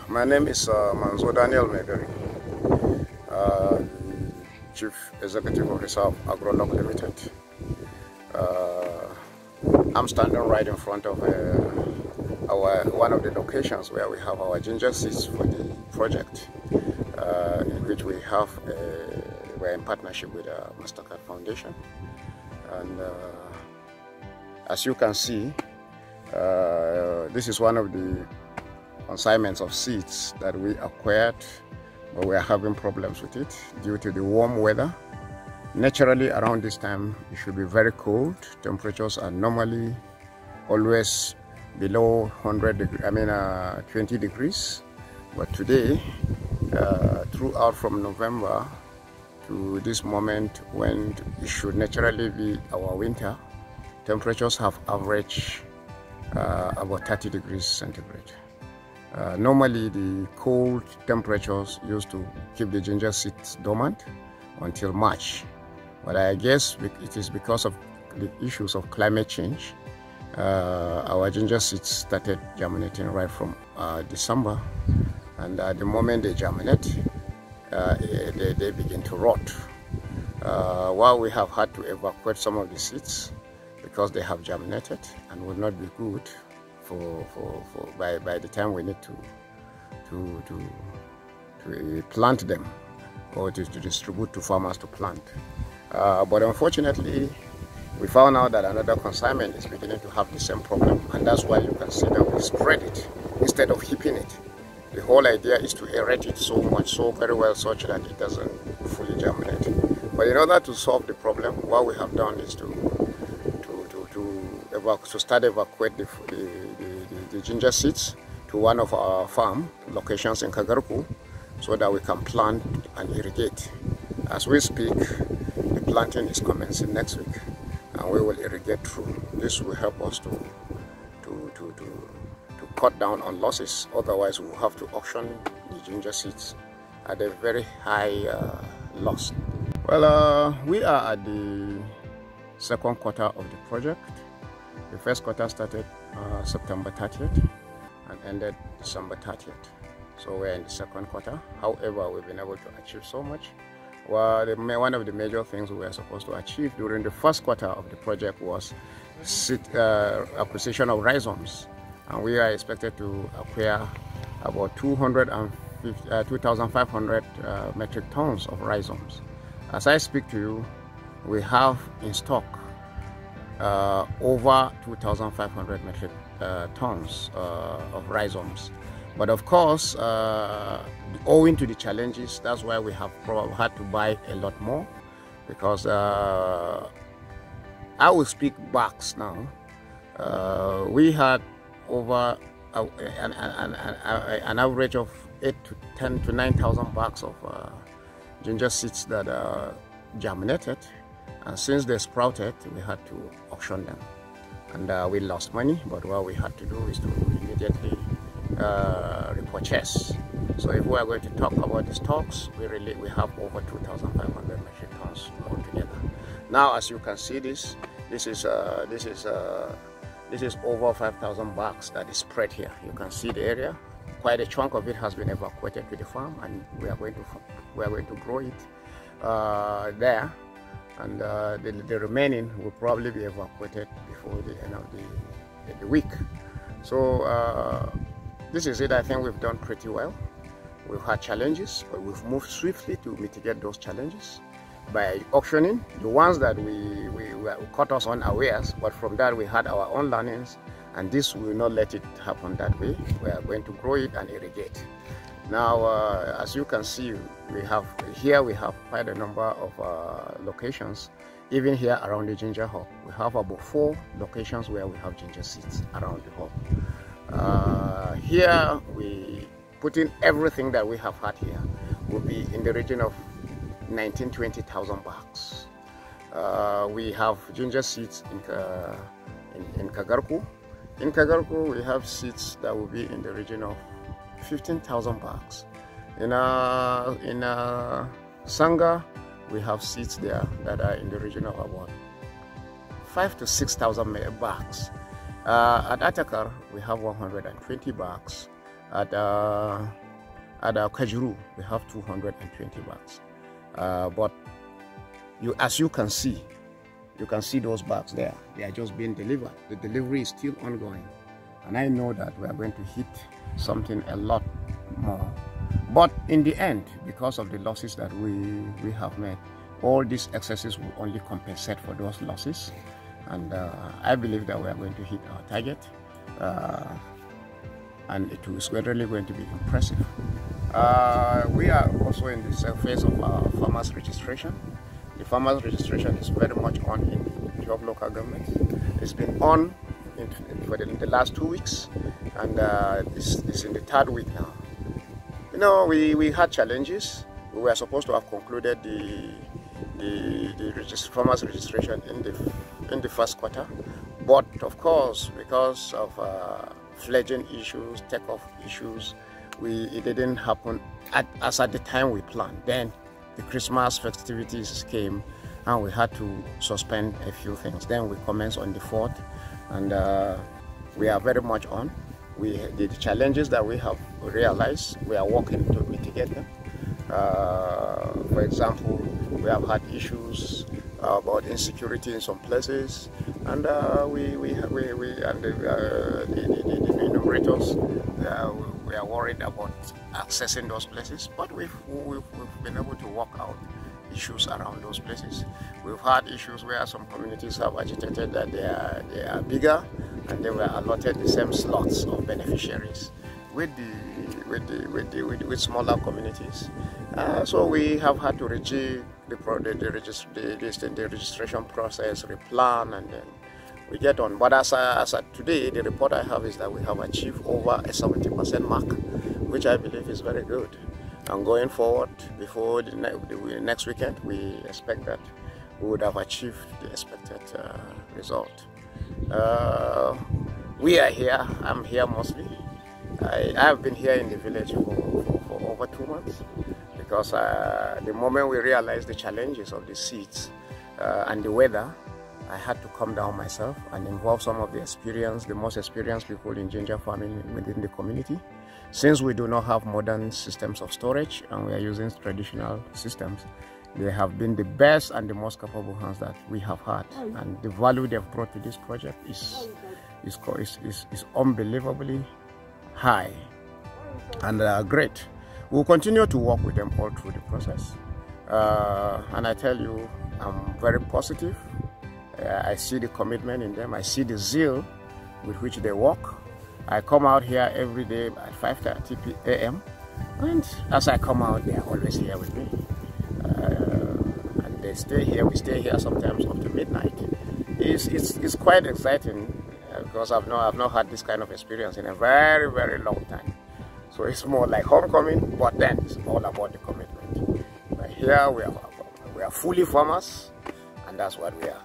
My name is Manzo Maigari, Chief Executive Officer of Agrolog Limited. I'm standing right in front of one of the locations where we have our ginger seeds for the project, in which we're in partnership with Mastercard Foundation. And as you can see, this is one of the consignments of seeds that we acquired, but we are having problems with it due to the warm weather. Naturally, around this time it should be very cold. Temperatures are normally always below 20 degrees, but today, throughout from November to this moment when it should naturally be our winter, temperatures have averaged about 30 degrees centigrade. Normally the cold temperatures used to keep the ginger seeds dormant until March, but I guess it is because of the issues of climate change. Our ginger seeds started germinating right from December, and at the moment they germinate, they begin to rot. While we have had to evacuate some of the seeds because they have germinated and will not be good by the time we need to plant them or to distribute to farmers to plant. But unfortunately, we found out that another consignment is beginning to have the same problem, and that's why you can see that we spread it instead of heaping it. The whole idea is to aerate it so very well such that it doesn't fully germinate. But in order to solve the problem, what we have done is to start evacuate the ginger seeds to one of our farm locations in Kagarku, so that we can plant and irrigate. As we speak, the planting is commencing next week, and we will irrigate through. This will help us to cut down on losses. Otherwise, we will have to auction the ginger seeds at a very high loss. Well, we are at the second quarter of the project. The first quarter started September 30th and ended December 30th. So we're in the second quarter. However, we've been able to achieve so much. Well, one of the major things we were supposed to achieve during the first quarter of the project was acquisition of rhizomes. And we are expected to acquire about 2,500 metric tons of rhizomes. As I speak to you, we have in stock over 2,500 metric tons of rhizomes. But of course, owing to the challenges, that's why we have had to buy a lot more, because I will speak bags now. We had over an average of 10 to 9,000 bags of ginger seeds that germinated, and since they sprouted, we had to auction them, and we lost money. But what we had to do is to immediately repurchase. So if we are going to talk about the stocks, we have over 2,500 metric tons altogether. Now, as you can see, this is over 5,000 bags that is spread here. You can see the area. Quite a chunk of it has been evacuated to the farm, and we are going to grow it there, and the remaining will probably be evacuated before the end of the week. So this is it. I think we've done pretty well. We've had challenges, but we've moved swiftly to mitigate those challenges by auctioning the ones that we caught us unawares. But from that, we had our own learnings, and this will not let it happen that way. We are going to grow it and irrigate. Now, as you can see, we have quite a number of locations. Even here around the ginger hub, we have about 4 locations where we have ginger seeds around the hub. Here we put in everything that we have had here will be in the region of 19,000–20,000 bags. We have ginger seeds in Kagarku. In Kagarku, we have seeds that will be in the region of 15,000 bags. In Sanga, we have seeds there that are in the region of about 5,000 to 6,000 bags. At Atakar, we have 120 bags. At Kajuru, we have 220 bags. But as you can see those bags there. They are just being delivered. The delivery is still ongoing. And I know that we are going to hit something a lot more. But in the end, because of the losses that we have made, all these excesses will only compensate for those losses. And I believe that we are going to hit our target. And it is really going to be impressive. We are also in this phase of our farmers registration. The farmers registration is very much on in the 12 local governments. It's been on in the last 2 weeks, and it's in the 3rd week now. You know, we had challenges. We were supposed to have concluded the farmers registration in the 1st quarter, but of course, because of fledgling issues, takeoff issues, it didn't happen as at the time we planned. Then the Christmas festivities came and we had to suspend a few things. Then we commenced on the 4th, and we are very much on. The challenges that we have realized, we are working to mitigate them. For example, we have had issues about insecurity in some places, and the enumerators, we are worried about accessing those places, but we've been able to work out issues around those places. We've had issues where some communities have agitated that they are bigger, and they were allotted the same slots of beneficiaries with smaller communities. So we have had to rejig the registration process, replan, and then we get on. But as of today, the report I have is that we have achieved over a 70% mark, which I believe is very good. And going forward, before the next weekend, we expect that we would have achieved the expected result. We are here. I'm here mostly. I have been here in the village for over 2 months, because the moment we realized the challenges of the seeds and the weather, I had to come down myself and involve some of the most experienced people in ginger farming within the community. Since we do not have modern systems of storage and we are using traditional systems, they have been the best and the most capable hands that we have had. And the value they've brought to this project is unbelievably high and great. We'll continue to work with them all through the process. And I tell you, I'm very positive. I see the commitment in them. I see the zeal with which they work. I come out here every day at 5:30 a.m. and as I come out, they are always here with me. And they stay here. We stay here sometimes up to midnight. It's quite exciting because I've not had this kind of experience in a very, very long time. So it's more like homecoming, but then it's all about the commitment. But here we are fully farmers, and that's what we are.